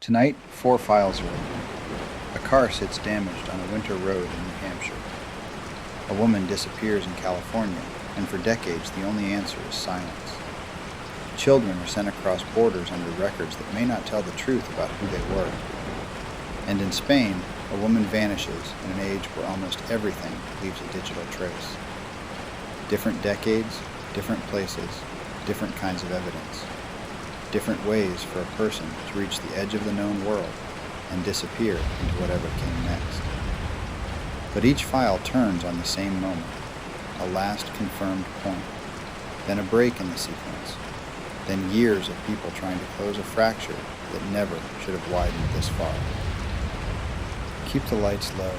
Tonight, 4 files are open. A car sits damaged on a winter road in New Hampshire. A woman disappears in California, and for decades the only answer is silence. Children are sent across borders under records that may not tell the truth about who they were. And in Spain, a woman vanishes in an age where almost everything leaves a digital trace. Different decades, different places, different kinds of evidence. Different ways for a person to reach the edge of the known world and disappear into whatever came next. But each file turns on the same moment, a last confirmed point, then a break in the sequence, then years of people trying to close a fracture that never should have widened this far. Keep the lights low.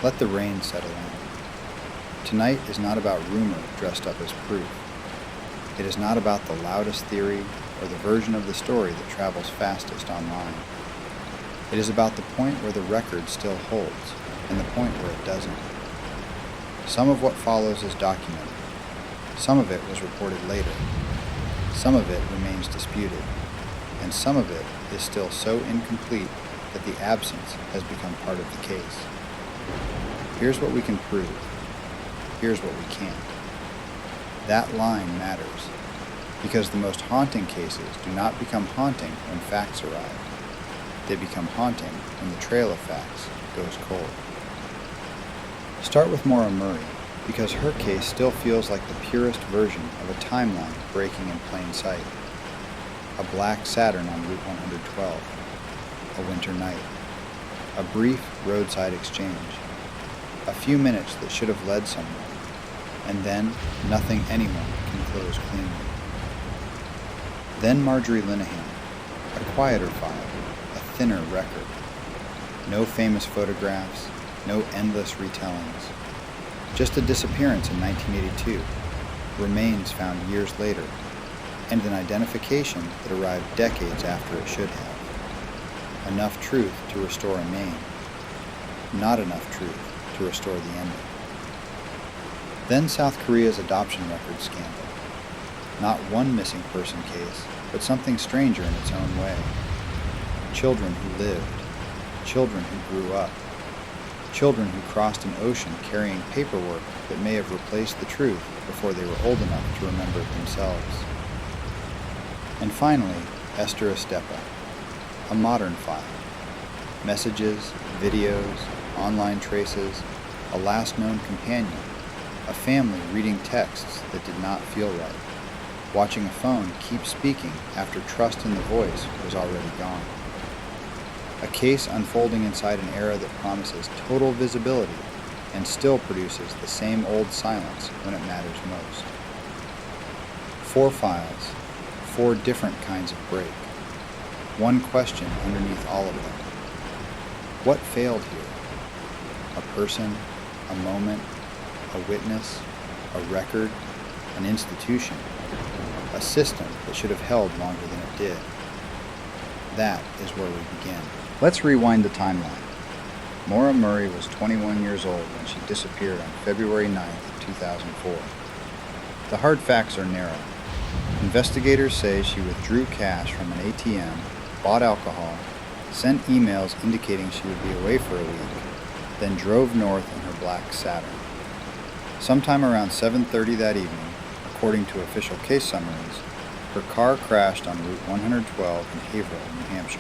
Let the rain settle in. Tonight is not about rumor dressed up as proof. It is not about the loudest theory or the version of the story that travels fastest online. It is about the point where the record still holds and the point where it doesn't. Some of what follows is documented. Some of it was reported later. Some of it remains disputed. And some of it is still so incomplete that the absence has become part of the case. Here's what we can prove. Here's what we can't. That line matters, because the most haunting cases do not become haunting when facts arrive. They become haunting when the trail of facts goes cold. Start with Maura Murray, because her case still feels like the purest version of a timeline breaking in plain sight. A black Saturn on Route 112. A winter night. A brief roadside exchange. A few minutes that should have led somewhere. And then nothing anyone can close cleanly. Then Marjorie Linehan, a quieter file, a thinner record. No famous photographs, no endless retellings. Just a disappearance in 1982, remains found years later, and an identification that arrived decades after it should have. Enough truth to restore a name, not enough truth to restore the ending. Then South Korea's adoption record scandal. Not one missing person case, but something stranger in its own way. Children who lived. Children who grew up. Children who crossed an ocean carrying paperwork that may have replaced the truth before they were old enough to remember it themselves. And finally, Esther Estepa, a modern file. Messages, videos, online traces, a last known companion, a family reading texts that did not feel right, watching a phone keep speaking after trust in the voice was already gone. A case unfolding inside an era that promises total visibility and still produces the same old silence when it matters most. 4 files, 4 different kinds of break. One question underneath all of them. What failed here? A person, a moment, a witness, a record, an institution, a system that should have held longer than it did. That is where we begin. Let's rewind the timeline. Maura Murray was 21 years old when she disappeared on February 9th, 2004. The hard facts are narrow. Investigators say she withdrew cash from an ATM, bought alcohol, sent emails indicating she would be away for a week, then drove north in her black Saturn. Sometime around 7:30 that evening, according to official case summaries, her car crashed on Route 112 in Haverhill, New Hampshire.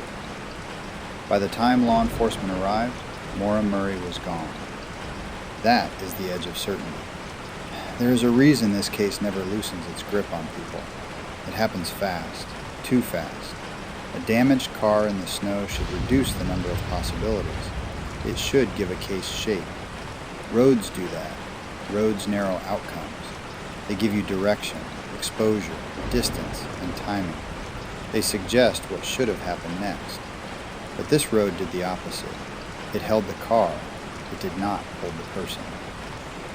By the time law enforcement arrived, Maura Murray was gone. That is the edge of certainty. There is a reason this case never loosens its grip on people. It happens fast, too fast. A damaged car in the snow should reduce the number of possibilities. It should give a case shape. Roads do that. Roads narrow outcomes. They give you direction, exposure, distance, and timing. They suggest what should have happened next. But this road did the opposite. It held the car. It did not hold the person.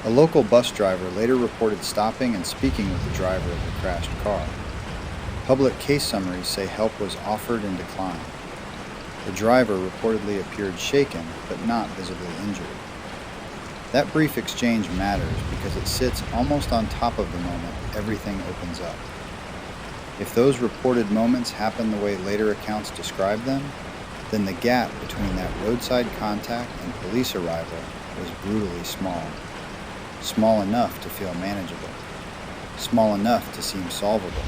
A local bus driver later reported stopping and speaking with the driver of the crashed car. Public case summaries say help was offered and declined. The driver reportedly appeared shaken, but not visibly injured. That brief exchange matters because it sits almost on top of the moment everything opens up. If those reported moments happen the way later accounts describe them, then the gap between that roadside contact and police arrival was brutally small. Small enough to feel manageable. Small enough to seem solvable.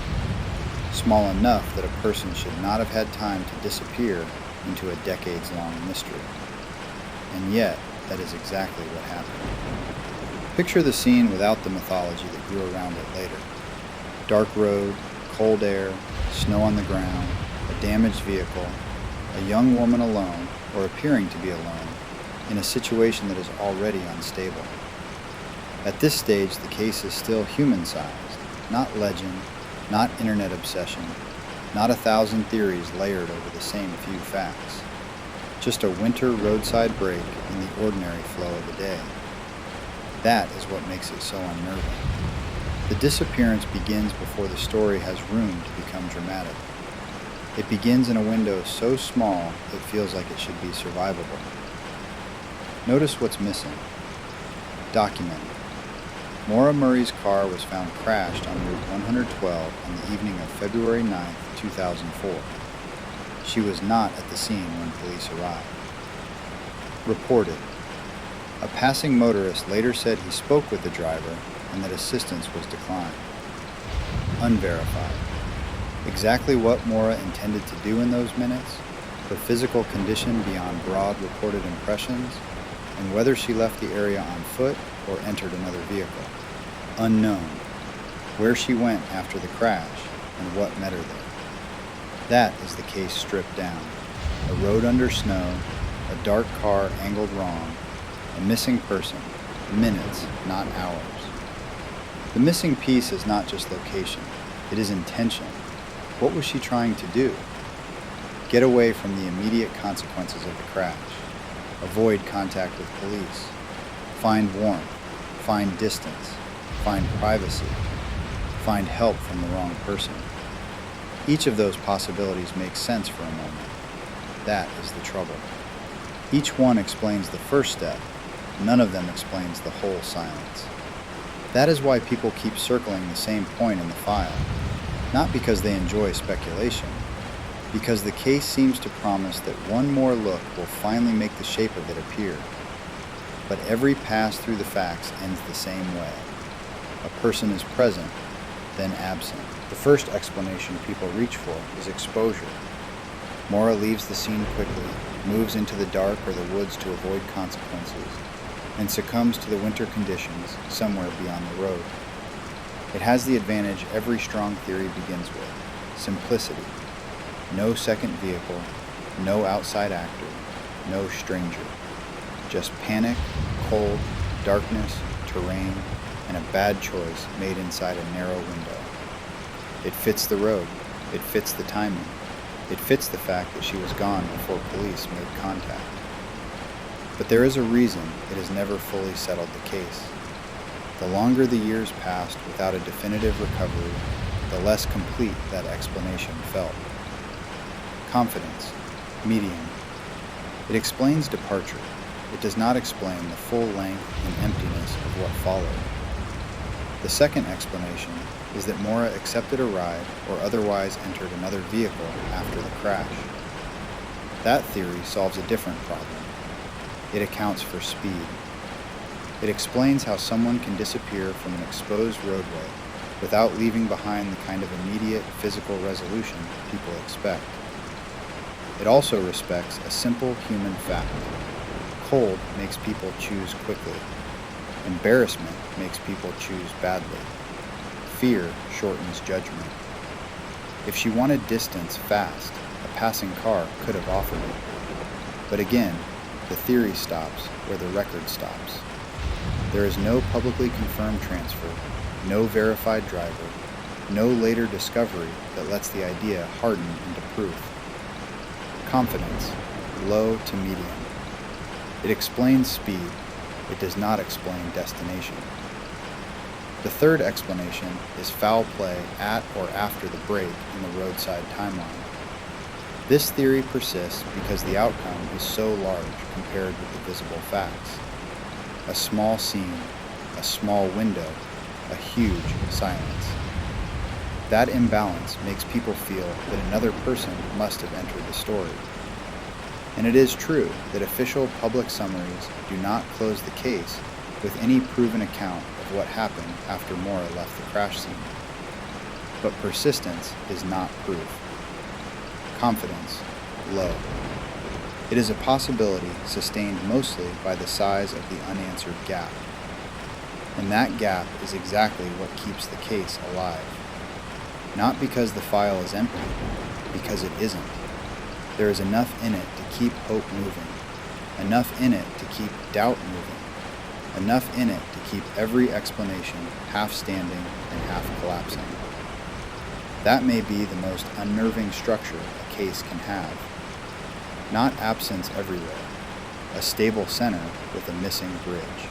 Small enough that a person should not have had time to disappear into a decades-long mystery. And yet, that is exactly what happened. Picture the scene without the mythology that grew around it later. Dark road, cold air, snow on the ground, a damaged vehicle, a young woman alone, or appearing to be alone, in a situation that is already unstable. At this stage, the case is still human-sized, not legend, not internet obsession, not 1,000 theories layered over the same few facts. Just a winter roadside break in the ordinary flow of the day. That is what makes it so unnerving. The disappearance begins before the story has room to become dramatic. It begins in a window so small it feels like it should be survivable. Notice what's missing. Documented. Maura Murray's car was found crashed on Route 112 on the evening of February 9, 2004. She was not at the scene when police arrived. Reported. A passing motorist later said he spoke with the driver and that assistance was declined. Unverified. Exactly what Maura intended to do in those minutes, her physical condition beyond broad reported impressions, and whether she left the area on foot or entered another vehicle. Unknown. Where she went after the crash and what met her there. That is the case stripped down. A road under snow, a dark car angled wrong, a missing person, minutes, not hours. The missing piece is not just location, it is intention. What was she trying to do? Get away from the immediate consequences of the crash. Avoid contact with police. Find warmth. Find distance. Find privacy. Find help from the wrong person. Each of those possibilities makes sense for a moment. That is the trouble. Each one explains the first step. None of them explains the whole silence. That is why people keep circling the same point in the file. Not because they enjoy speculation, because the case seems to promise that one more look will finally make the shape of it appear. But every pass through the facts ends the same way. A person is present, then absent. The first explanation people reach for is exposure. Maura leaves the scene quickly, moves into the dark or the woods to avoid consequences, and succumbs to the winter conditions somewhere beyond the road. It has the advantage every strong theory begins with: simplicity. No second vehicle, no outside actor, no stranger. Just panic, cold, darkness, terrain, and a bad choice made inside a narrow window. It fits the road. It fits the timing. It fits the fact that she was gone before police made contact. But there is a reason it has never fully settled the case. The longer the years passed without a definitive recovery, the less complete that explanation felt. Confidence. Medium. It explains departure. It does not explain the full length and emptiness of what followed. The second explanation is that Maura accepted a ride or otherwise entered another vehicle after the crash. That theory solves a different problem. It accounts for speed. It explains how someone can disappear from an exposed roadway without leaving behind the kind of immediate physical resolution people expect. It also respects a simple human fact. Cold makes people choose quickly. Embarrassment makes people choose badly. Fear shortens judgment. If she wanted distance fast, a passing car could have offered it. But again, the theory stops where the record stops. There is no publicly confirmed transfer, no verified driver, no later discovery that lets the idea harden into proof. Confidence, low to medium. It explains speed. It does not explain destination. The third explanation is foul play at or after the break in the roadside timeline. This theory persists because the outcome is so large compared with the visible facts. A small scene, a small window, a huge silence. That imbalance makes people feel that another person must have entered the story. And it is true that official public summaries do not close the case with any proven account of what happened after Maura left the crash scene. But persistence is not proof. Confidence, low. It is a possibility sustained mostly by the size of the unanswered gap. And that gap is exactly what keeps the case alive. Not because the file is empty, because it isn't. There is enough in it to keep hope moving, enough in it to keep doubt moving, enough in it to keep every explanation half standing and half collapsing. That may be the most unnerving structure a case can have. Not absence everywhere, a stable center with a missing bridge.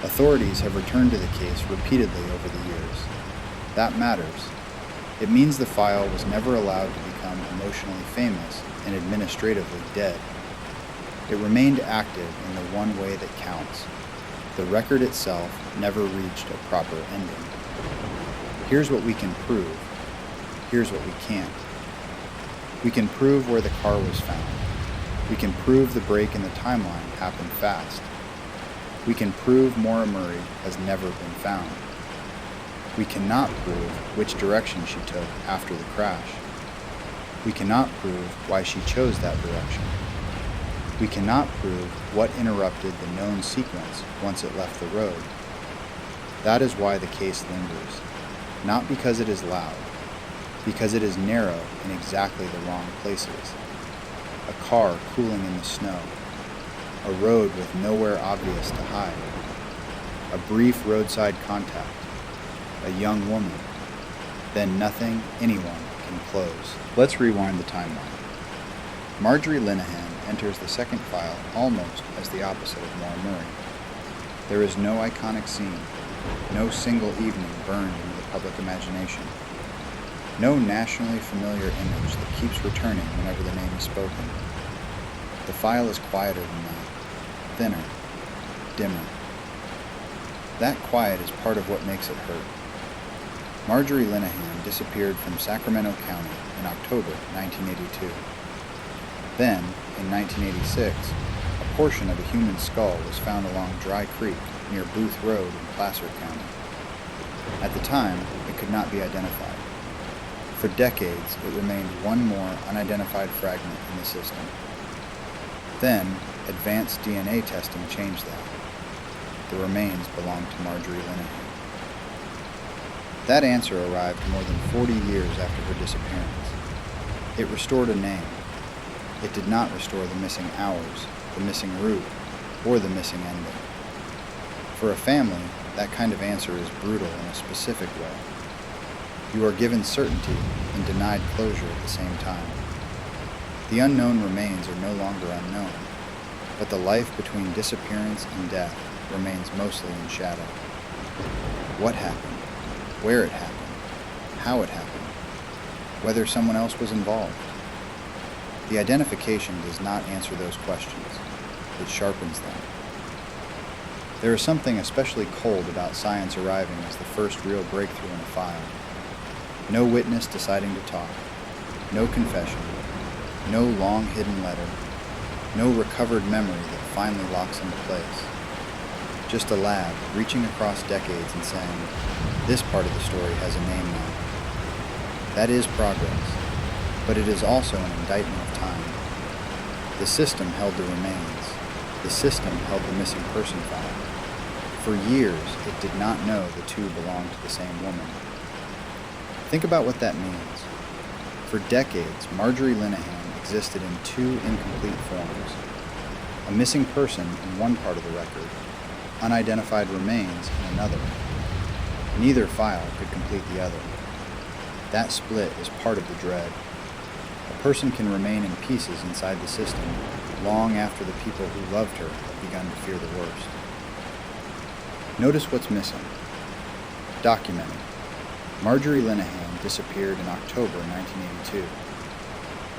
Authorities have returned to the case repeatedly over the years. That matters. It means the file was never allowed to become emotionally famous and administratively dead. It remained active in the one way that counts. The record itself never reached a proper ending. Here's what we can prove. Here's what we can't. We can prove where the car was found. We can prove the break in the timeline happened fast. We can prove Maura Murray has never been found. We cannot prove which direction she took after the crash. We cannot prove why she chose that direction. We cannot prove what interrupted the known sequence once it left the road. That is why the case lingers, not because it is loud, because it is narrow in exactly the wrong places. A car cooling in the snow, a road with nowhere obvious to hide, a brief roadside contact, a young woman, then nothing anyone can close. Let's rewind the timeline. Marjorie Linehan enters the second file almost as the opposite of Maura Murray. There is no iconic scene, no single evening burned into the public imagination, no nationally familiar image that keeps returning whenever the name is spoken. The file is quieter than that, thinner, dimmer. That quiet is part of what makes it hurt. Marjorie Linehan disappeared from Sacramento County in October 1982. Then, in 1986, a portion of a human skull was found along Dry Creek near Booth Road in Placer County. At the time, it could not be identified. For decades, it remained one more unidentified fragment in the system. Then, advanced DNA testing changed that. The remains belonged to Marjorie Linehan. That answer arrived more than 40 years after her disappearance. It restored a name. It did not restore the missing hours, the missing route, or the missing ending. For a family, that kind of answer is brutal in a specific way. You are given certainty and denied closure at the same time. The unknown remains are no longer unknown, but the life between disappearance and death remains mostly in shadow. What happened? Where it happened? How it happened? Whether someone else was involved? The identification does not answer those questions. It sharpens them. There is something especially cold about science arriving as the first real breakthrough in a file. No witness deciding to talk. No confession. No long hidden letter. No recovered memory that finally locks into place. Just a lab reaching across decades and saying, this part of the story has a name now. That is progress, but it is also an indictment of time. The system held the remains. The system held the missing person file. For years, it did not know the two belonged to the same woman. Think about what that means. For decades, Marjorie Linehan existed in two incomplete forms. A missing person in one part of the record, unidentified remains in another. Neither file could complete the other. That split is part of the dread. A person can remain in pieces inside the system long after the people who loved her have begun to fear the worst. Notice what's missing. Documented. Marjorie Linehan disappeared in October 1982.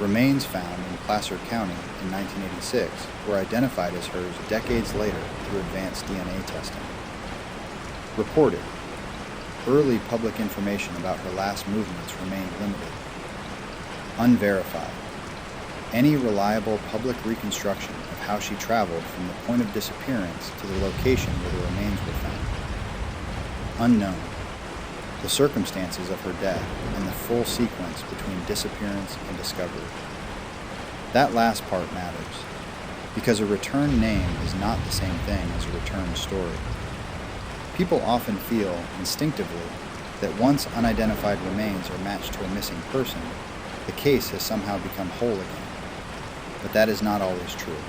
Remains found in Placer County in 1986 were identified as hers decades later through advanced DNA testing. Reported. Early public information about her last movements remained limited. Unverified. any reliable public reconstruction of how she traveled from the point of disappearance to the location where the remains were found. Unknown. The circumstances of her death and the full sequence between disappearance and discovery. That last part matters, because a returned name is not the same thing as a returned story. People often feel, instinctively, that once unidentified remains are matched to a missing person, the case has somehow become whole again. But that is not always true.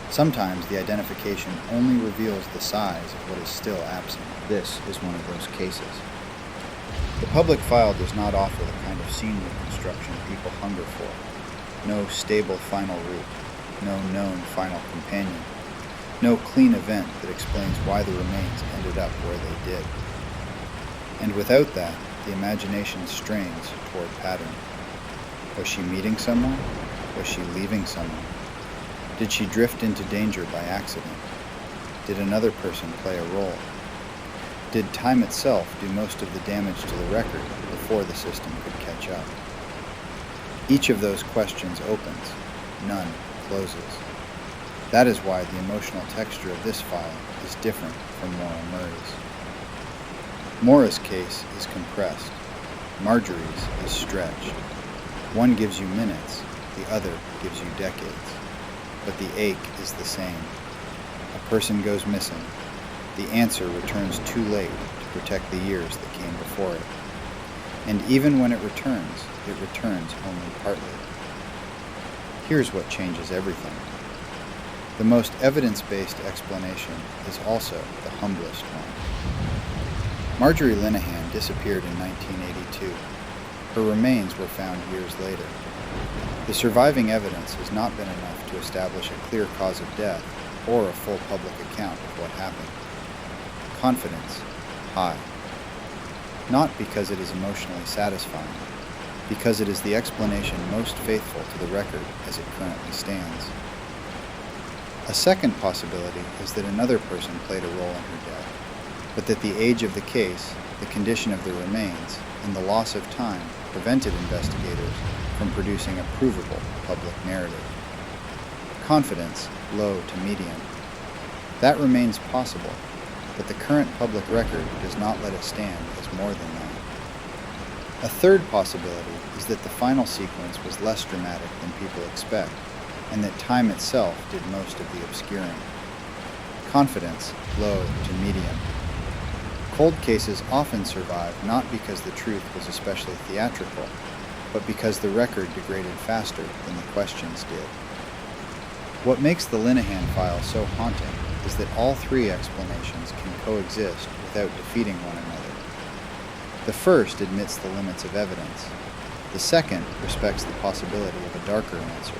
Sometimes the identification only reveals the size of what is still absent. This is one of those cases. The public file does not offer the kind of scene reconstruction people hunger for. No stable final route, no known final companion, no clean event that explains why the remains ended up where they did. And without that, the imagination strains toward pattern. Was she meeting someone? Was she leaving someone? Did she drift into danger by accident? Did another person play a role? Did time itself do most of the damage to the record before the system could catch up? Each of those questions opens, none closes. That is why the emotional texture of this file is different from Maura Murray's. Maura's case is compressed. Marjorie's is stretched. One gives you minutes, the other gives you decades. But the ache is the same. A person goes missing. The answer returns too late to protect the years that came before it. And even when it returns only partly. Here's what changes everything. The most evidence-based explanation is also the humblest one. Marjorie Linehan disappeared in 1982. Her remains were found years later. The surviving evidence has not been enough to establish a clear cause of death or a full public account of what happened. Confidence, high. Not because it is emotionally satisfying, because it is the explanation most faithful to the record as it currently stands. A second possibility is that another person played a role in her death, but that the age of the case, the condition of the remains, and the loss of time prevented investigators from producing a provable public narrative. Confidence, low to medium. That remains possible, but the current public record does not let it stand as more than that. A third possibility is that the final sequence was less dramatic than people expect, and that time itself did most of the obscuring. Confidence, low to medium. Cold cases often survive not because the truth was especially theatrical, but because the record degraded faster than the questions did. What makes the Linehan file so haunting is that all three explanations can coexist without defeating one another. The first admits the limits of evidence. The second respects the possibility of a darker answer.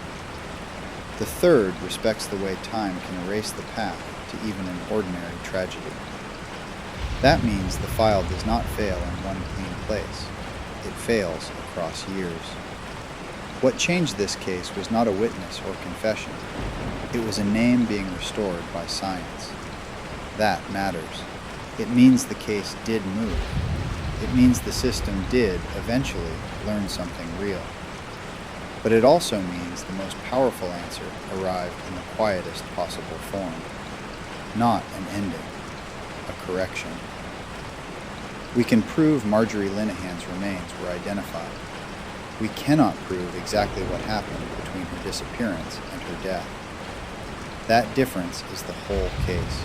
The third respects the way time can erase the path to even an ordinary tragedy. That means the file does not fail in one clean place. It fails across years. What changed this case was not a witness or confession. It was a name being restored by science. That matters. It means the case did move. It means the system did, eventually, learn something real. But it also means the most powerful answer arrived in the quietest possible form. Not an ending, a correction. We can prove Marjorie Linehan's remains were identified. We cannot prove exactly what happened between her disappearance and her death. That difference is the whole case.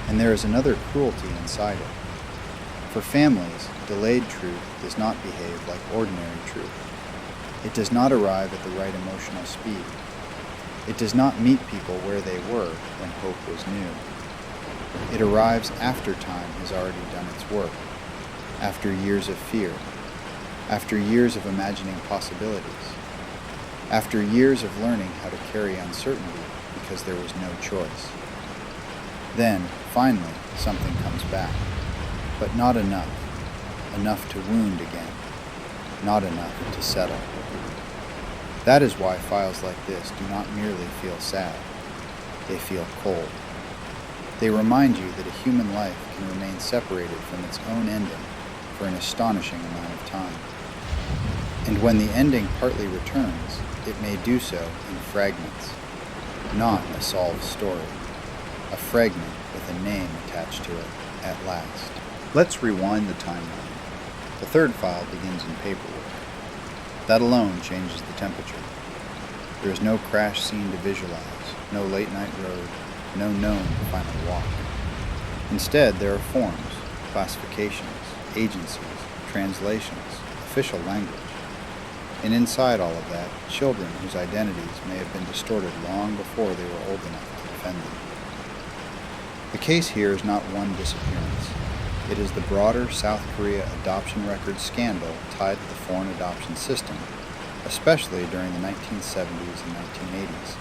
And there is another cruelty inside it. For families, delayed truth does not behave like ordinary truth. It does not arrive at the right emotional speed. It does not meet people where they were when hope was new. It arrives after time has already done its work, after years of fear, after years of imagining possibilities, after years of learning how to carry uncertainty because there was no choice. Then, finally, something comes back, but not enough. Enough to wound again, not enough to settle. That is why files like this do not merely feel sad. They feel cold. They remind you that a human life can remain separated from its own ending for an astonishing amount of time. And when the ending partly returns, it may do so in fragments, not a solved story, a fragment with a name attached to it at last. Let's rewind the timeline. The third file begins in paperwork. That alone changes the temperature. There is no crash scene to visualize, no late night road, no known final walk. Instead, there are forms, classifications, agencies, translations, official language. And inside all of that, children whose identities may have been distorted long before they were old enough to defend them. The case here is not one disappearance. It is the broader South Korea adoption record scandal tied to the foreign adoption system, especially during the 1970s and 1980s.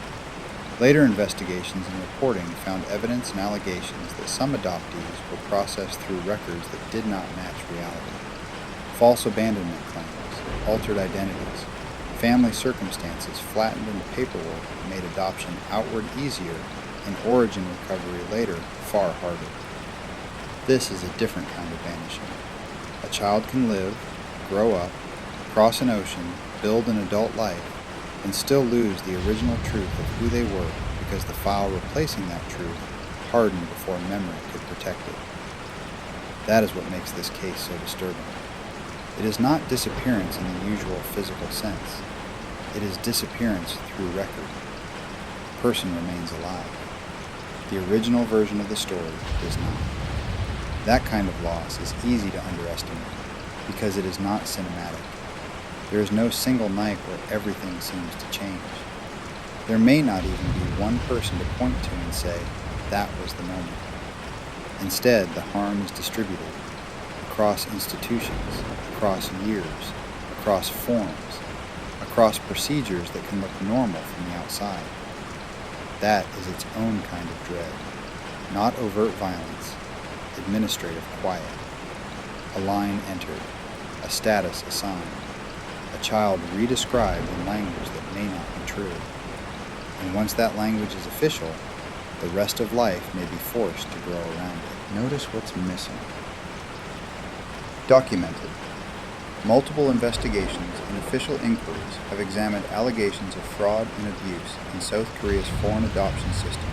Later investigations and reporting found evidence and allegations that some adoptees were processed through records that did not match reality. False abandonment claims, altered identities, family circumstances flattened into paperwork made adoption outward easier and origin recovery later far harder. This is a different kind of vanishing. A child can live, grow up, cross an ocean, build an adult life, and still lose the original truth of who they were because the file replacing that truth hardened before memory could protect it. That is what makes this case so disturbing. It is not disappearance in the usual physical sense. It is disappearance through record. The person remains alive. The original version of the story does not. That kind of loss is easy to underestimate because it is not cinematic. There is no single night where everything seems to change. There may not even be one person to point to and say, that was the moment. Instead, the harm is distributed across institutions, across years, across forms, across procedures that can look normal from the outside. That is its own kind of dread, not overt violence, administrative quiet. A line entered, a status assigned, a child redescribed in language that may not be true. And once that language is official, the rest of life may be forced to grow around it. Notice what's missing. Documented. Multiple investigations and official inquiries have examined allegations of fraud and abuse in South Korea's foreign adoption system,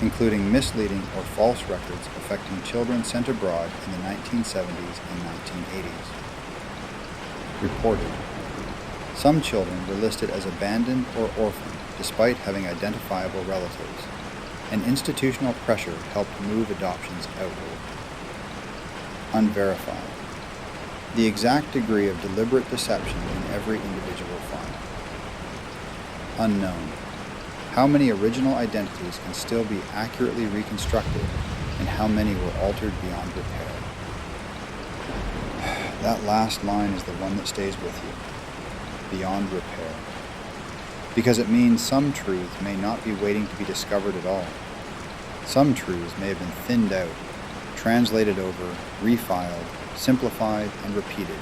including misleading or false records affecting children sent abroad in the 1970s and 1980s. Reported. Some children were listed as abandoned or orphaned despite having identifiable relatives, and institutional pressure helped move adoptions outward. Unverified. The exact degree of deliberate deception in every individual file. Unknown. How many original identities can still be accurately reconstructed, and how many were altered beyond repair? That last line is the one that stays with you. Beyond repair. Because it means some truths may not be waiting to be discovered at all. Some truths may have been thinned out, translated over, refiled, simplified, and repeated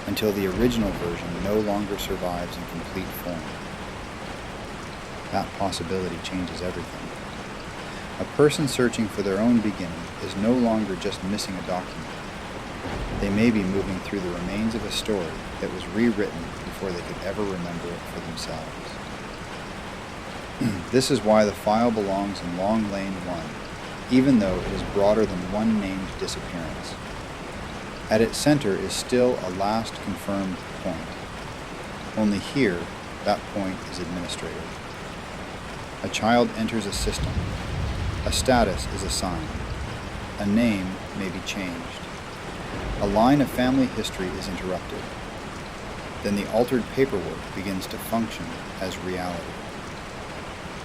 until the original version no longer survives in complete form. That possibility changes everything. A person searching for their own beginning is no longer just missing a document. They may be moving through the remains of a story that was rewritten before they could ever remember it for themselves. This is why the file belongs in Long Lane 1, even though it is broader than one named disappearance. At its center is still a last confirmed point. Only here, that point is administrative. A child enters a system. A status is assigned. A name may be changed. A line of family history is interrupted. Then the altered paperwork begins to function as reality.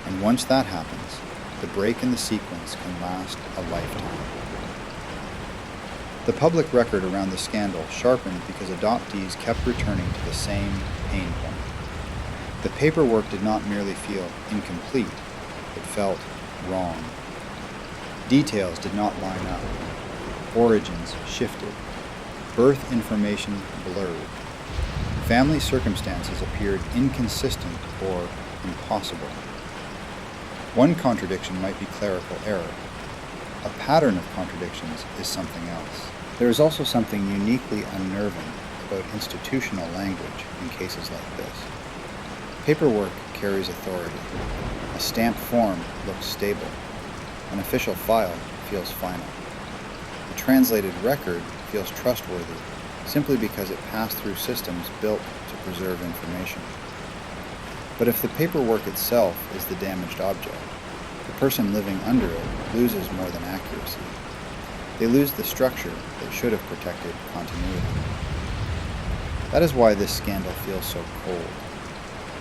And once that happens, the break in the sequence can last a lifetime. The public record around the scandal sharpened because adoptees kept returning to the same pain point. The paperwork did not merely feel incomplete, it felt wrong. Details did not line up. Origins shifted. Birth information blurred. Family circumstances appeared inconsistent or impossible. One contradiction might be clerical error. A pattern of contradictions is something else. There is also something uniquely unnerving about institutional language in cases like this. Paperwork carries authority. A stamped form looks stable. An official file feels final. A translated record feels trustworthy simply because it passed through systems built to preserve information. But if the paperwork itself is the damaged object, the person living under it loses more than accuracy. They lose the structure that should have protected continuity. That is why this scandal feels so cold.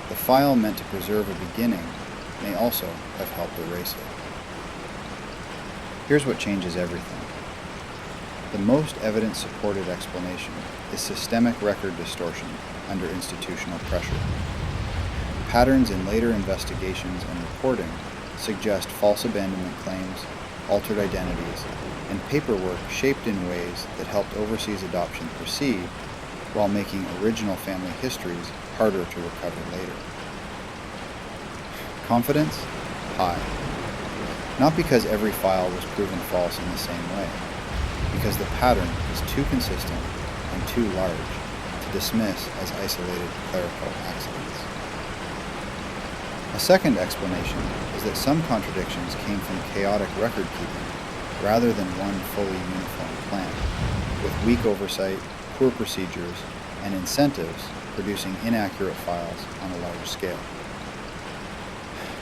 The file meant to preserve a beginning may also have helped erase it. Here's what changes everything. The most evidence-supported explanation is systemic record distortion under institutional pressure. Patterns in later investigations and reporting suggest false abandonment claims, altered identities, and paperwork shaped in ways that helped overseas adoption proceed while making original family histories harder to recover later. Confidence? High. Not because every file was proven false in the same way, because the pattern is too consistent and too large to dismiss as isolated clerical accidents. A second explanation is that some contradictions came from chaotic record-keeping rather than one fully uniform plan, with weak oversight, poor procedures, and incentives producing inaccurate files on a large scale.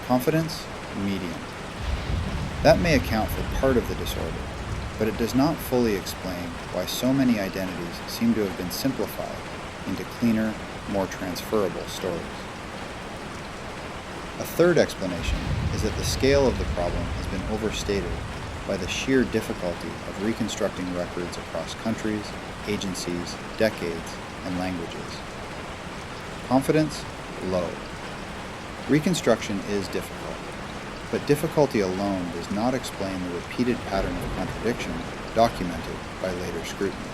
Confidence? Medium. That may account for part of the disorder, but it does not fully explain why so many identities seem to have been simplified into cleaner, more transferable stories. A third explanation is that the scale of the problem has been overstated by the sheer difficulty of reconstructing records across countries, agencies, decades, and languages. Confidence? Low. Reconstruction is difficult, but difficulty alone does not explain the repeated pattern of contradiction documented by later scrutiny.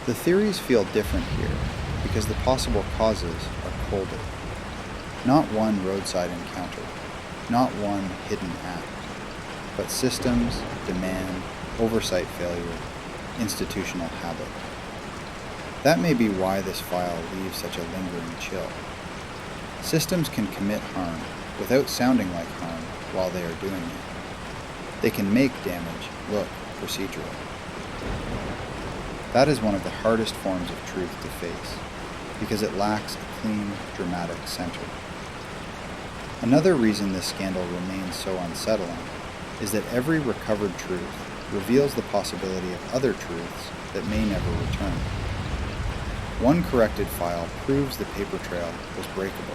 The theories feel different here because the possible causes are colder. Not one roadside encounter, not one hidden act, but systems, demand, oversight failure, institutional habit. That may be why this file leaves such a lingering chill. Systems can commit harm without sounding like harm while they are doing it. They can make damage look procedural. That is one of the hardest forms of truth to face, because it lacks a clean, dramatic center. Another reason this scandal remains so unsettling is that every recovered truth reveals the possibility of other truths that may never return. One corrected file proves the paper trail was breakable.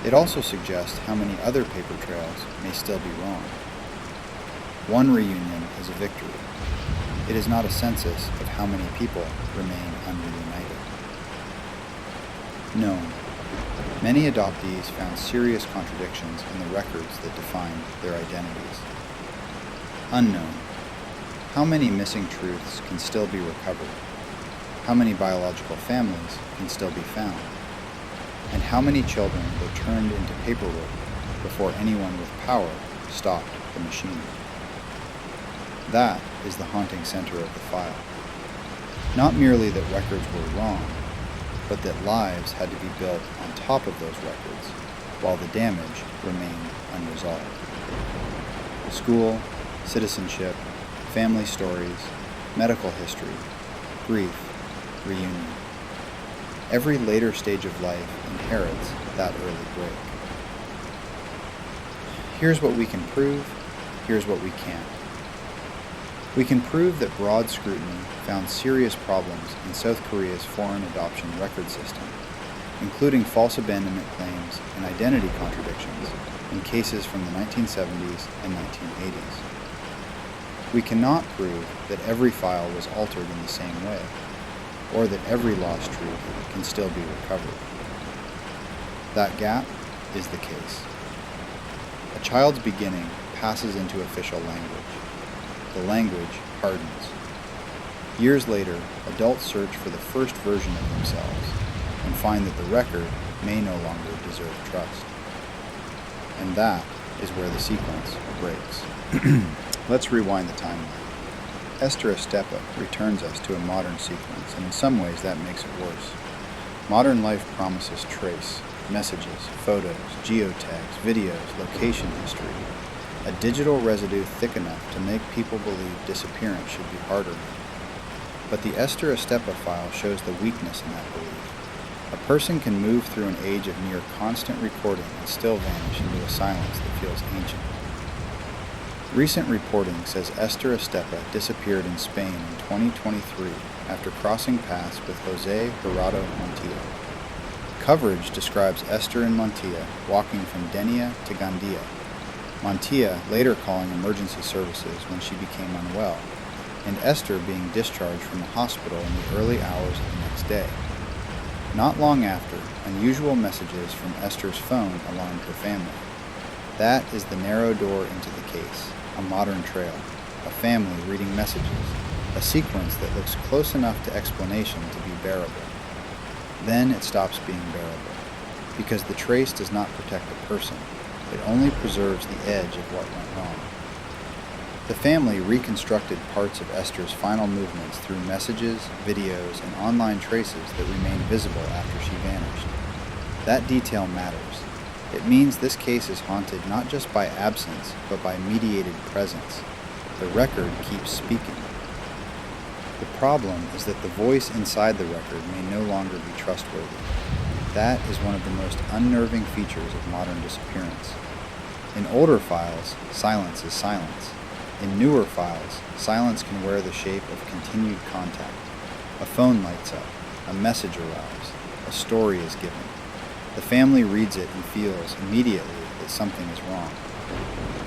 It also suggests how many other paper trails may still be wrong. One reunion is a victory. It is not a census of how many people remain unreunited. Known. Many adoptees found serious contradictions in the records that defined their identities. Unknown. How many missing truths can still be recovered? How many biological families can still be found? And how many children were turned into paperwork before anyone with power stopped the machine? That is the haunting center of the file. Not merely that records were wrong, but that lives had to be built on top of those records, while the damage remained unresolved. School, citizenship, family stories, medical history, grief, reunion. Every later stage of life inherits that early break. Here's what we can prove, here's what we can't. We can prove that broad scrutiny found serious problems in South Korea's foreign adoption record system, including false abandonment claims and identity contradictions in cases from the 1970s and 1980s. We cannot prove that every file was altered in the same way, or that every lost truth can still be recovered. That gap is the case. A child's beginning passes into official language. The language hardens. Years later, adults search for the first version of themselves and find that the record may no longer deserve trust. And that is where the sequence breaks. Let's rewind the timeline. Esther Estepa returns us to a modern sequence, and in some ways that makes it worse. Modern life promises trace, messages, photos, geotags, videos, location history, a digital residue thick enough to make people believe disappearance should be harder. But the Esther Estepa file shows the weakness in that belief. A person can move through an age of near constant recording and still vanish into a silence that feels ancient. Recent reporting says Esther Estepa disappeared in Spain in 2023 after crossing paths with Jose Gerardo Montilla. Coverage describes Esther and Montilla walking from Denia to Gandia, Montilla later calling emergency services when she became unwell, and Esther being discharged from the hospital in the early hours of the next day. Not long after, unusual messages from Esther's phone alarmed her family. That is the narrow door into the case, a modern trail, a family reading messages, a sequence that looks close enough to explanation to be bearable. Then it stops being bearable, because the trace does not protect a person, it only preserves the edge of what went wrong. The family reconstructed parts of Esther's final movements through messages, videos, and online traces that remained visible after she vanished. That detail matters. It means this case is haunted not just by absence, but by mediated presence. The record keeps speaking. The problem is that the voice inside the record may no longer be trustworthy. That is one of the most unnerving features of modern disappearance. In older files, silence is silence. In newer files, silence can wear the shape of continued contact. A phone lights up, a message arrives, a story is given. The family reads it and feels immediately that something is wrong.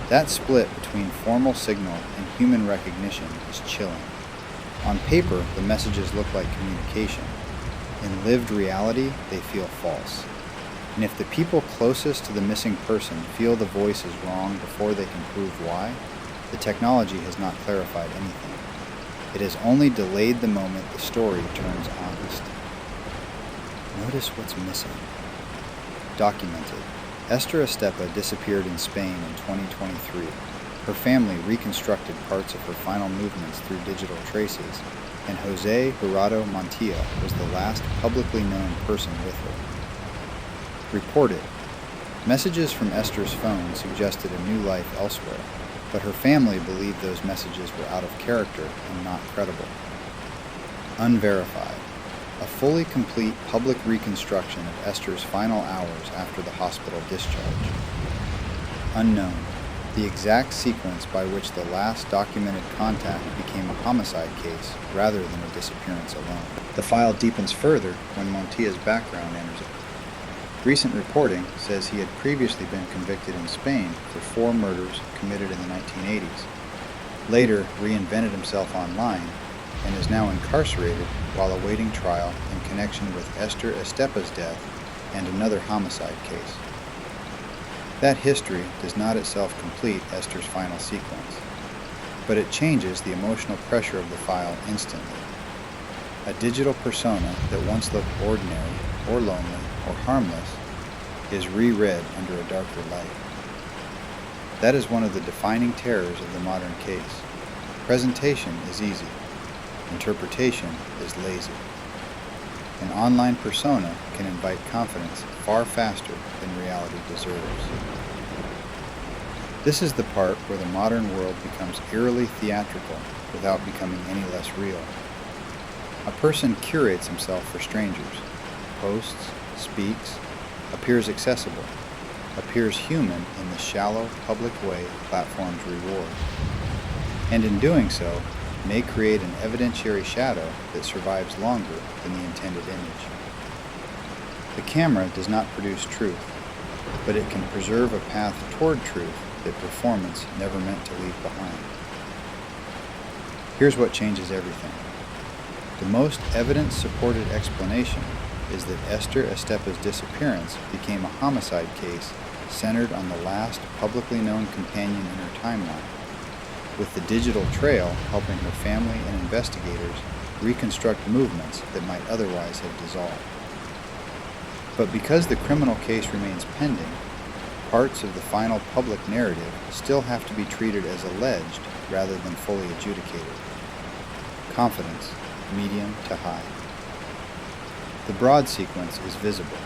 That split between formal signal and human recognition is chilling. On paper, the messages look like communication. In lived reality, they feel false. And if the people closest to the missing person feel the voice is wrong before they can prove why, the technology has not clarified anything. It has only delayed the moment the story turns honest. Notice what's missing. Documented. Esther Estepa disappeared in Spain in 2023. Her family reconstructed parts of her final movements through digital traces, and Jose Gerardo Montilla was the last publicly known person with her. Reported. Messages from Esther's phone suggested a new life elsewhere, but her family believed those messages were out of character and not credible. Unverified. A fully complete public reconstruction of Esther's final hours after the hospital discharge. Unknown. The exact sequence by which the last documented contact became a homicide case rather than a disappearance alone. The file deepens further when Montilla's background enters it. Recent reporting says he had previously been convicted in Spain for 4 murders committed in the 1980s, later reinvented himself online, and is now incarcerated while awaiting trial in connection with Esther Estepa's death and another homicide case. That history does not itself complete Esther's final sequence, but it changes the emotional pressure of the file instantly. A digital persona that once looked ordinary, or lonely, or harmless, is reread under a darker light. That is one of the defining terrors of the modern case. Presentation is easy. Interpretation is lazy. An online persona can invite confidence far faster than reality deserves. This is the part where the modern world becomes eerily theatrical without becoming any less real. A person curates himself for strangers, posts, speaks, appears accessible, appears human in the shallow public way platforms reward, and in doing so, may create an evidentiary shadow that survives longer than the intended image. The camera does not produce truth, but it can preserve a path toward truth that performance never meant to leave behind. Here's what changes everything. The most evidence-supported explanation is that Esther Estepa's disappearance became a homicide case centered on the last publicly known companion in her timeline, with the digital trail helping her family and investigators reconstruct movements that might otherwise have dissolved. But because the criminal case remains pending, parts of the final public narrative still have to be treated as alleged rather than fully adjudicated. Confidence, medium to high. The broad sequence is visible.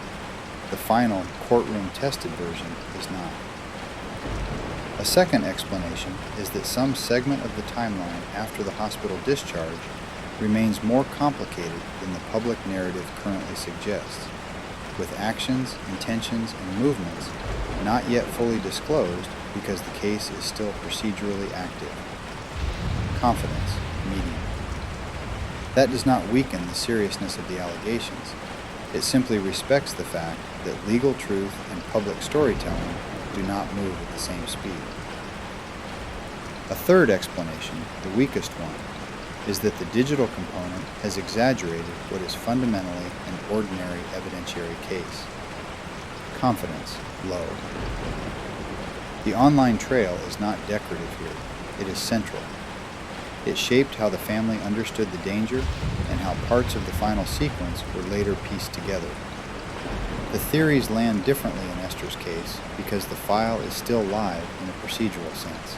The final, courtroom-tested version is not. A second explanation is that some segment of the timeline after the hospital discharge remains more complicated than the public narrative currently suggests, with actions, intentions, and movements not yet fully disclosed because the case is still procedurally active. Confidence, medium. That does not weaken the seriousness of the allegations. It simply respects the fact that legal truth and public storytelling do not move at the same speed. A third explanation, the weakest one, is that the digital component has exaggerated what is fundamentally an ordinary evidentiary case. Confidence, low. The online trail is not decorative here. It is central. It shaped how the family understood the danger and how parts of the final sequence were later pieced together. The theories land differently in Esther's case because the file is still live in a procedural sense.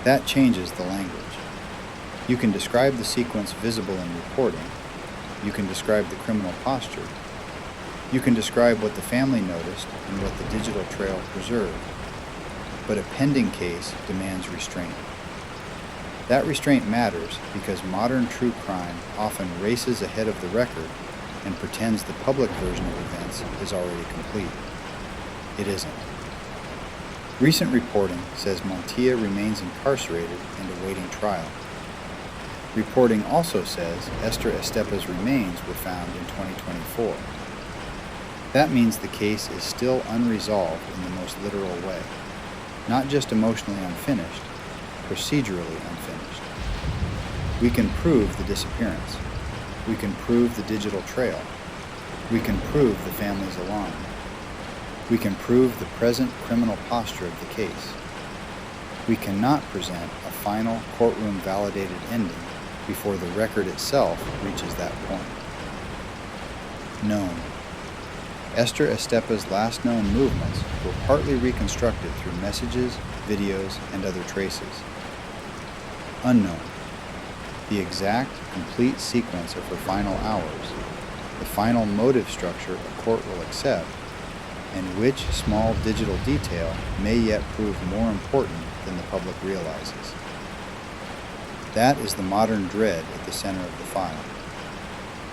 That changes the language. You can describe the sequence visible in reporting. You can describe the criminal posture. You can describe what the family noticed and what the digital trail preserved. But a pending case demands restraint. That restraint matters because modern true crime often races ahead of the record and pretends the public version of events is already complete. It isn't. Recent reporting says Montilla remains incarcerated and awaiting trial. Reporting also says Esther Estepa's remains were found in 2024. That means the case is still unresolved in the most literal way, not just emotionally unfinished, procedurally unfinished. We can prove the disappearance. We can prove the digital trail. We can prove the family's alarm. We can prove the present criminal posture of the case. We cannot present a final courtroom-validated ending before the record itself reaches that point. Known. Esther Estepa's last known movements were partly reconstructed through messages, videos, and other traces. Unknown. The exact, complete sequence of her final hours, the final motive structure a court will accept, and which small digital detail may yet prove more important than the public realizes. That is the modern dread at the center of the file.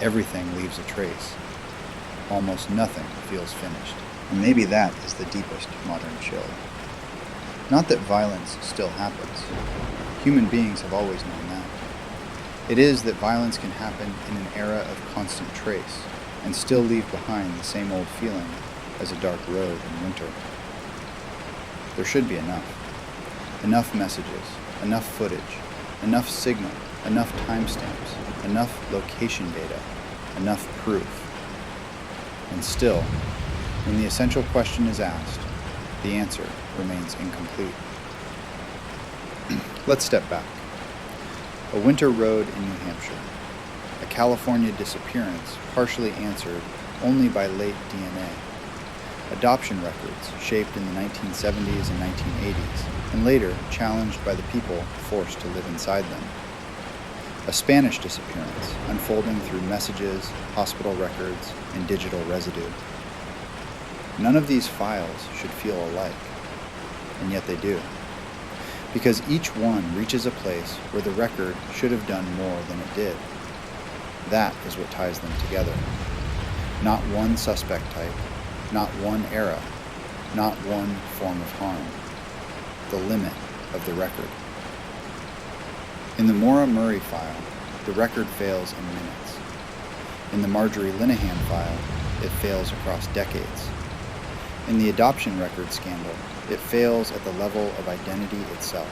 Everything leaves a trace. Almost nothing feels finished. And maybe that is the deepest modern chill. Not that violence still happens. Human beings have always known that. It is that violence can happen in an era of constant trace and still leave behind the same old feeling as a dark road in winter. There should be enough. Enough messages, enough footage, enough signal, enough timestamps, enough location data, enough proof. And still, when the essential question is asked, the answer remains incomplete. Let's step back. A winter road in New Hampshire. A California disappearance partially answered only by late DNA. Adoption records shaped in the 1970s and 1980s, and later challenged by the people forced to live inside them. A Spanish disappearance unfolding through messages, hospital records, and digital residue. None of these files should feel alike, and yet they do. Because each one reaches a place where the record should have done more than it did. That is what ties them together. Not one suspect type, not one era, not one form of harm. The limit of the record. In the Maura Murray file, the record fails in minutes. In the Marjorie Linehan file, it fails across decades. In the adoption record scandal, it fails at the level of identity itself.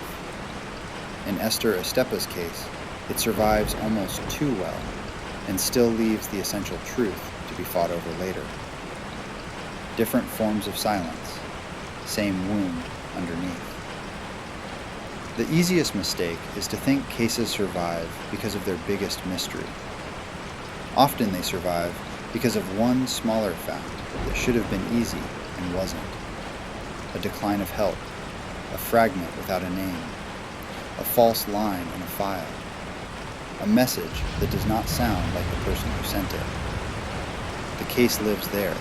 In Esther Estepa's case, it survives almost too well and still leaves the essential truth to be fought over later. Different forms of silence, same wound underneath. The easiest mistake is to think cases survive because of their biggest mystery. Often they survive because of one smaller fact that should have been easy and wasn't. A decline of help, a fragment without a name, a false line in a file, a message that does not sound like the person who sent it. The case lives there,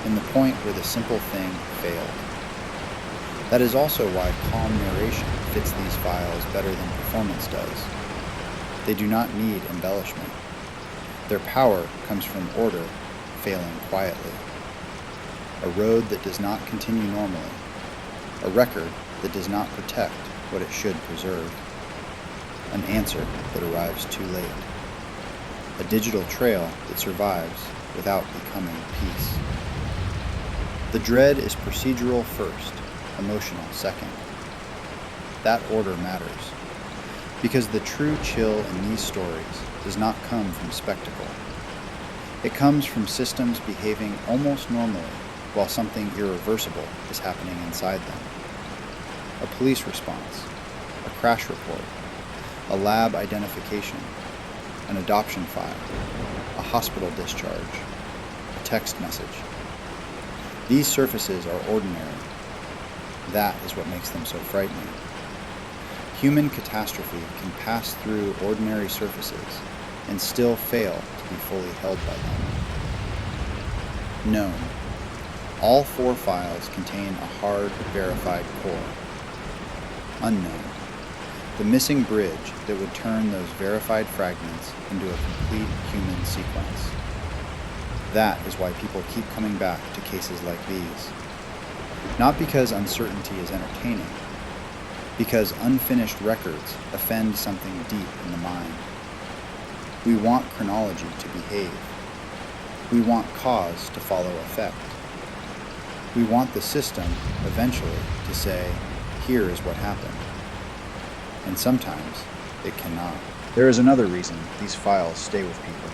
in the point where the simple thing failed. That is also why calm narration fits these files better than performance does. They do not need embellishment. Their power comes from order failing quietly. A road that does not continue normally. A record that does not protect what it should preserve. An answer that arrives too late. A digital trail that survives without becoming peace. The dread is procedural first, emotional second. That order matters, because the true chill in these stories does not come from spectacle. It comes from systems behaving almost normally while something irreversible is happening inside them. A police response, a crash report, a lab identification, an adoption file, a hospital discharge, a text message. These surfaces are ordinary. That is what makes them so frightening. Human catastrophe can pass through ordinary surfaces and still fail to be fully held by them. Known. All 4 files contain a hard, verified core. Unknown. The missing bridge that would turn those verified fragments into a complete human sequence. That is why people keep coming back to cases like these. Not because uncertainty is entertaining, because unfinished records offend something deep in the mind. We want chronology to behave. We want cause to follow effect. We want the system, eventually, to say, here is what happened. And sometimes, it cannot. There is another reason these files stay with people.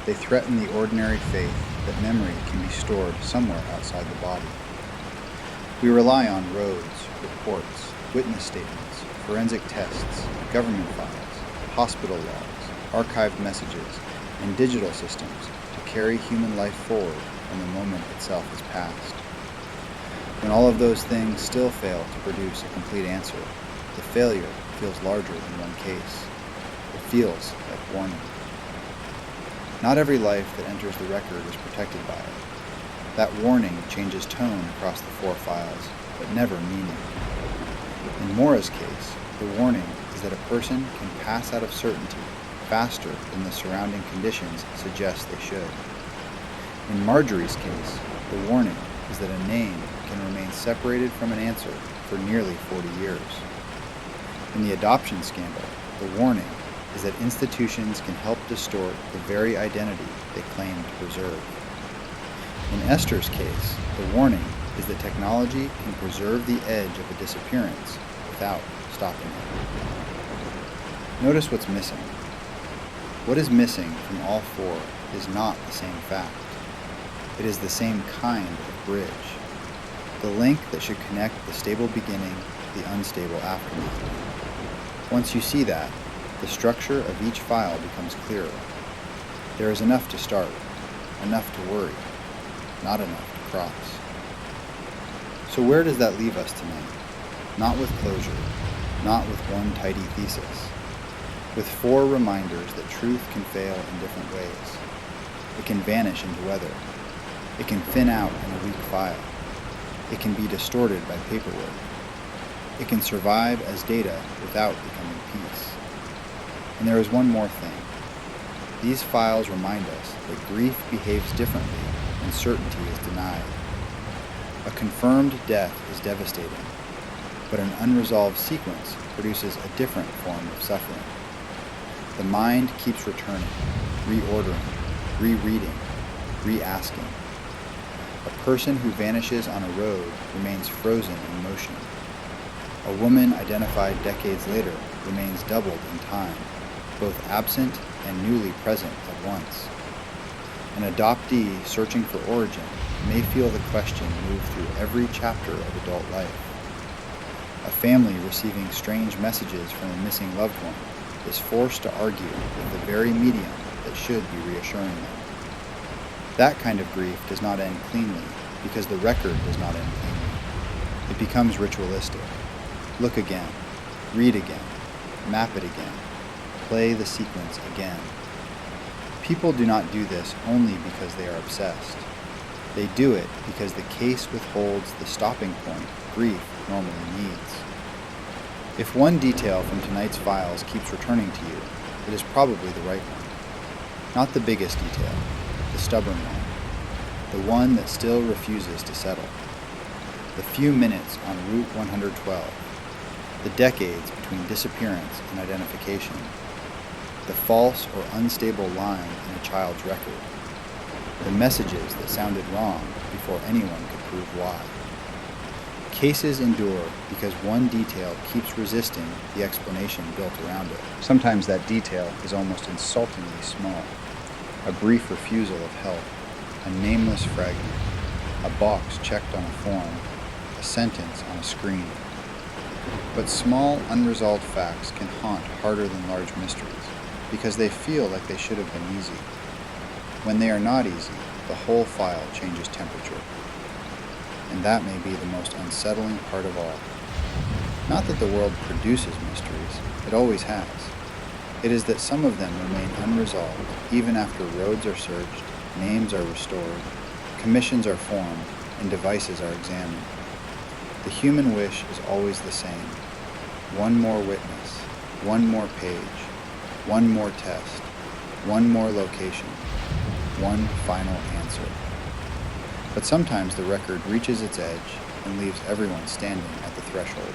They threaten the ordinary faith that memory can be stored somewhere outside the body. We rely on roads, reports, witness statements, forensic tests, government files, hospital logs, archived messages, and digital systems to carry human life forward when the moment itself is past. When all of those things still fail to produce a complete answer, the failure feels larger than one case. It feels like warning. Not every life that enters the record is protected by it. That warning changes tone across the 4 files, but never meaning. In Maura's case, the warning is that a person can pass out of certainty faster than the surrounding conditions suggest they should. In Marjorie's case, the warning is that a name can remain separated from an answer for nearly 40 years. In the adoption scandal, the warning is that institutions can help distort the very identity they claim to preserve. In Esther's case, the warning is that technology can preserve the edge of a disappearance without stopping it. Notice what's missing. What is missing from all 4 is not the same fact. It is the same kind of bridge. The link that should connect the stable beginning to the unstable aftermath. Once you see that, the structure of each file becomes clearer. There is enough to start, enough to worry, not enough to cross. So where does that leave us tonight? Not with closure, not with one tidy thesis. With 4 reminders that truth can fail in different ways. It can vanish into weather. It can thin out in a weak file. It can be distorted by paperwork. It can survive as data without becoming peace. And there is one more thing. These files remind us that grief behaves differently when certainty is denied. A confirmed death is devastating, but an unresolved sequence produces a different form of suffering. The mind keeps returning, reordering, rereading, re-asking. A person who vanishes on a road remains frozen in motion. A woman identified decades later remains doubled in time, both absent and newly present at once. An adoptee searching for origin may feel the question move through every chapter of adult life. A family receiving strange messages from a missing loved one is forced to argue with the very medium that should be reassuring them. That kind of grief does not end cleanly because the record does not end cleanly. It becomes ritualistic. Look again, read again, map it again, play the sequence again. People do not do this only because they are obsessed. They do it because the case withholds the stopping point grief normally needs. If one detail from tonight's files keeps returning to you, it is probably the right one. Not the biggest detail, the stubborn one, the one that still refuses to settle. The few minutes on Route 112, the decades between disappearance and identification, the false or unstable line in a child's record, the messages that sounded wrong before anyone could prove why. Cases endure because one detail keeps resisting the explanation built around it. Sometimes that detail is almost insultingly small. A brief refusal of help, a nameless fragment, a box checked on a form, a sentence on a screen. But small, unresolved facts can haunt harder than large mysteries because they feel like they should have been easy. When they are not easy, the whole file changes temperature. And that may be the most unsettling part of all. Not that the world produces mysteries, it always has. It is that some of them remain unresolved even after roads are searched, names are restored, commissions are formed, and devices are examined. The human wish is always the same. One more witness, one more page, one more test, one more location, one final answer. But sometimes the record reaches its edge and leaves everyone standing at the threshold.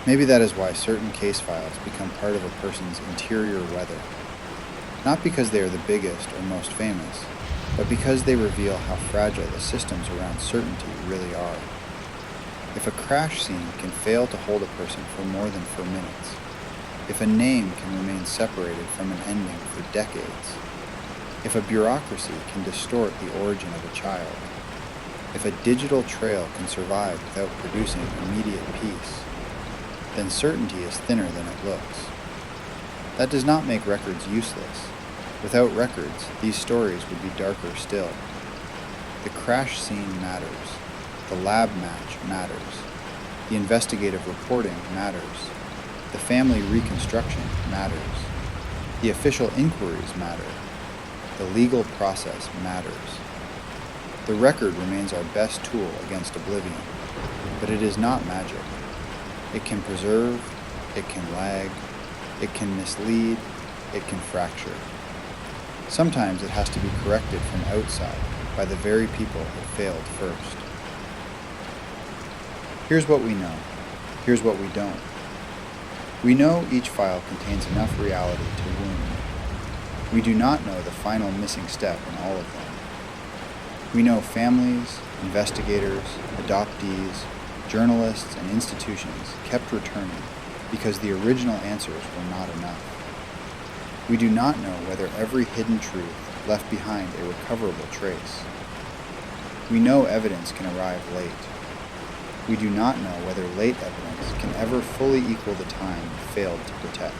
Maybe that is why certain case files become part of a person's interior weather. Not because they are the biggest or most famous, but because they reveal how fragile the systems around certainty really are. If a crash scene can fail to hold a person for more than 4 minutes, if a name can remain separated from an ending for decades, if a bureaucracy can distort the origin of a child, if a digital trail can survive without producing immediate peace, then certainty is thinner than it looks. That does not make records useless. Without records, these stories would be darker still. The crash scene matters. The lab match matters. The investigative reporting matters. The family reconstruction matters. The official inquiries matter. The legal process matters. The record remains our best tool against oblivion, but it is not magic. It can preserve, it can lag, it can mislead, it can fracture. Sometimes it has to be corrected from outside by the very people that failed first. Here's what we know. Here's what we don't. We know each file contains enough reality to wound. We do not know the final missing step in all of them. We know families, investigators, adoptees, journalists, and institutions kept returning because the original answers were not enough. We do not know whether every hidden truth left behind a recoverable trace. We know evidence can arrive late. We do not know whether late evidence can ever fully equal the time failed to protect.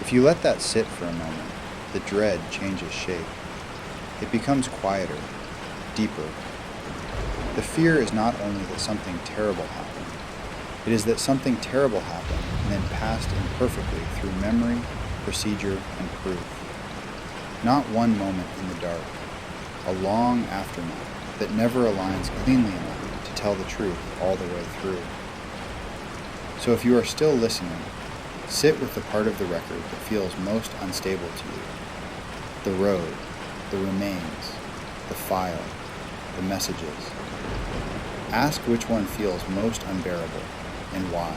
If you let that sit for a moment, the dread changes shape. It becomes quieter, deeper. The fear is not only that something terrible happened, it is that something terrible happened and then passed imperfectly through memory, procedure, and proof. Not one moment in the dark, a long aftermath that never aligns cleanly enough to tell the truth all the way through. So if you are still listening, sit with the part of the record that feels most unstable to you. The road, the remains, the file, the messages. Ask which one feels most unbearable and why.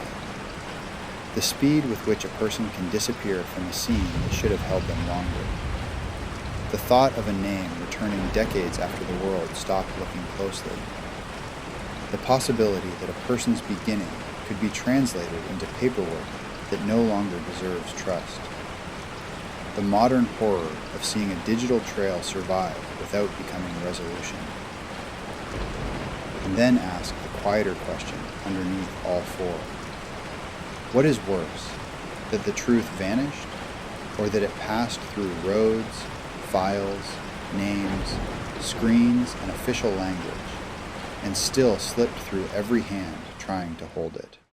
The speed with which a person can disappear from a scene that should have held them longer. The thought of a name returning decades after the world stopped looking closely. The possibility that a person's beginning could be translated into paperwork that no longer deserves trust. The modern horror of seeing a digital trail survive without becoming resolution. And then ask the quieter question underneath all four. What is worse, that the truth vanished, or that it passed through roads, files, names, screens, and official language, and still slipped through every hand trying to hold it?